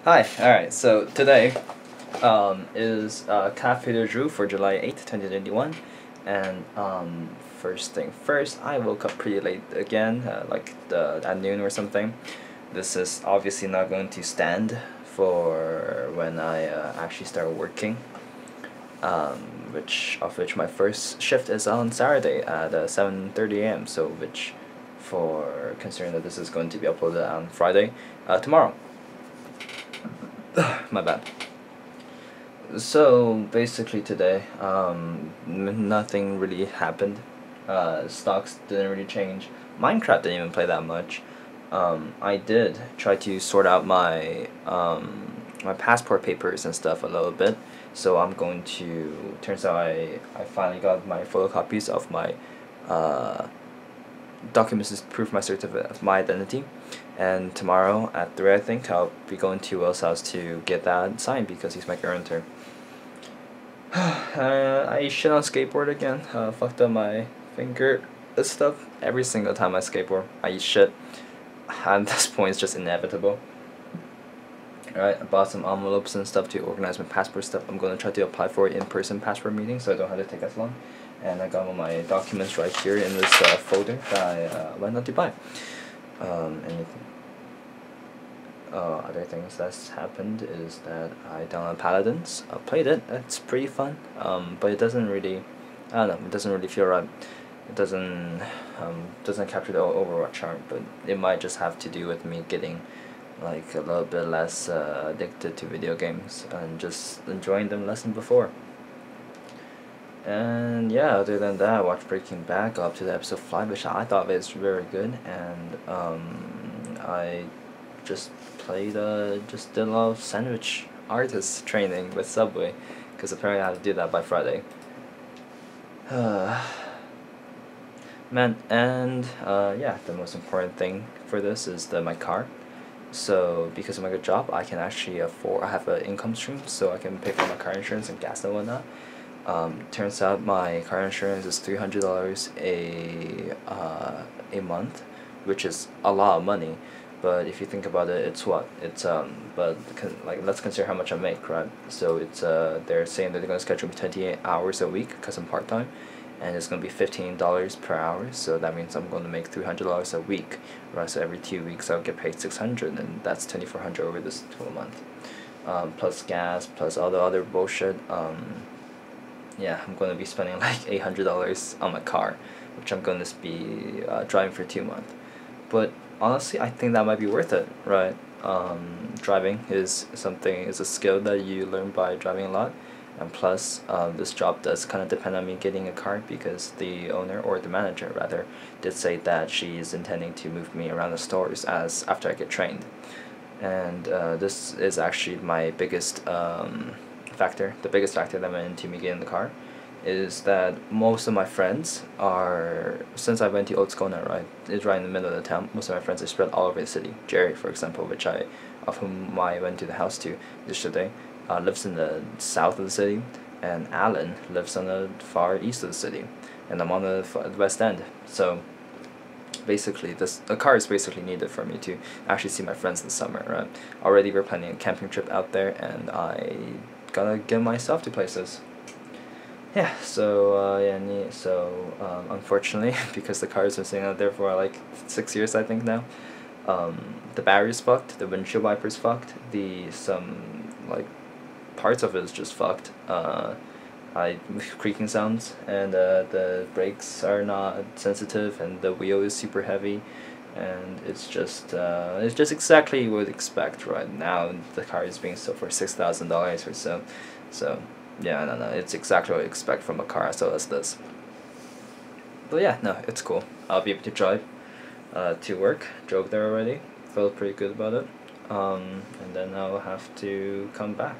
Hi, alright, so today is Cafe de Jour for July 8th, 2021, and first thing first, I woke up pretty late again, at noon or something. This is obviously not going to stand for when I actually start working, which my first shift is on Saturday at 7:30 a.m., so which for considering that this is going to be uploaded on Friday, tomorrow. My bad. So basically today, nothing really happened. Stocks didn't really change. Minecraft didn't even play that much. I did try to sort out my passport papers and stuff a little bit. So I'm going to. Turns out I finally got my photocopies of my documents to prove my certificate of my identity. And tomorrow at 3, I think, I'll be going to Will's house to get that signed because he's my guarantor. I shit on skateboard again. Fucked up my finger and stuff. Every single time I skateboard, I eat shit. At this point, it's just inevitable. Alright, I bought some envelopes and stuff to organize my passport stuff. I'm going to try to apply for an in-person passport meeting so I don't have to take as long. And I got all my documents right here in this folder that I went on to buy. Anything. Other things that's happened is that I downloaded Paladins. I played it. It's pretty fun. But it doesn't really, I don't know. It doesn't really feel right. It doesn't capture the Overwatch charm. But it might just have to do with me getting like a little bit less addicted to video games and just enjoying them less than before. And yeah, other than that, I watched Breaking Bad, got up to the episode 5, which I thought was very good, and I just just did a lot of sandwich artist training with Subway, because apparently I have to do that by Friday. Man, and yeah, the most important thing for this is my car. So because of my good job, I can actually I have an income stream, so I can pay for my car insurance and gas and whatnot. Turns out my car insurance is $300 a month, which is a lot of money. But if you think about it, it's what it's like let's consider how much I make, right? So it's they're saying that they're gonna schedule me 28 hours a week because I'm part time, and it's gonna be $15 per hour. So that means I'm gonna make $300 a week, right? So every 2 weeks I'll get paid 600, and that's 2,400 over this total month, plus gas, plus all the other bullshit. Yeah, I'm gonna be spending like $800 on my car, which I'm gonna be driving for 2 months. But honestly, I think that might be worth it, right? Driving is a skill that you learn by driving a lot, and plus, this job does kind of depend on me getting a car because the owner, or the manager rather, did say that she is intending to move me around the stores as after I get trained, and this is actually my biggest factor. The biggest factor that went into me getting the car is that most of my friends are, since I went to Old Skona, right, it's right in the middle of the town, most of my friends are spread all over the city. Jerry, for example, of whom I went to the house to yesterday, lives in the south of the city, and Alan lives on the far east of the city, and I'm on the west end. So basically, a car is basically needed for me to actually see my friends this summer, right? Already we're planning a camping trip out there, and I gotta get myself to places. Yeah, so unfortunately, because the car's been sitting out there for like 6 years, I think now, the battery's fucked, the windshield wiper's fucked, some like parts of it is just fucked. Creaking sounds, and the brakes are not sensitive, and the wheel is super heavy, and it's just exactly what you'd expect right now. The car is being sold for $6,000 or so, so yeah, no, it's exactly what you expect from a car as well as this. But yeah, no, it's cool. I'll be able to drive to work. Drove there already. Felt pretty good about it. And then I'll have to come back.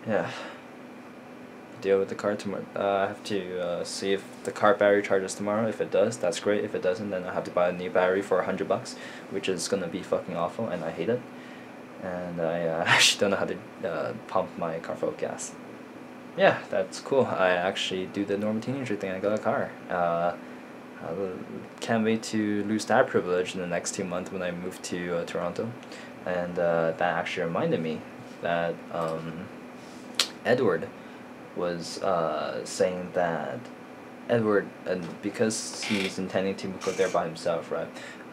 Yeah. Deal with the car tomorrow. I have to see if the car battery charges tomorrow. If it does, that's great. If it doesn't, then I have to buy a new battery for $100, which is gonna be fucking awful, and I hate it. And I actually don't know how to pump my car full of gas. Yeah, that's cool. I actually do the normal teenager thing. I got a car. I can't wait to lose that privilege in the next 2 months when I move to Toronto. And that actually reminded me that Edward was saying that Edward, and because he's intending to go there by himself, right?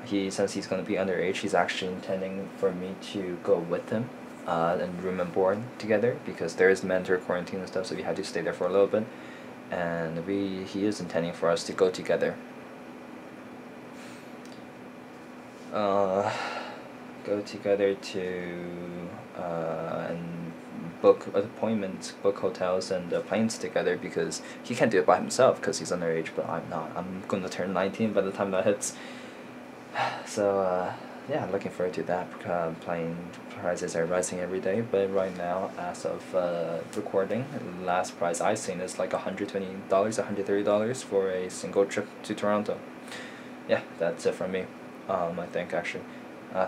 Since he's gonna be underage, he's actually intending for me to go with him, and room and board together, because there is mandatory quarantine and stuff, so we had to stay there for a little bit, and he is intending for us to go together. Go together to and book appointments, book hotels and planes together, because he can't do it by himself because he's underage, but I'm not. I'm going to turn 19 by the time that hits. So yeah, looking forward to that. Plane prices are rising every day, but right now, as of recording, the last price I've seen is like $120, $130 for a single trip to Toronto. Yeah, that's it from me. I think actually.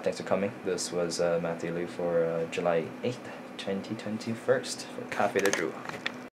Thanks for coming. This was Matthew Liu for July 8th, 2021 for Cafe de Drew.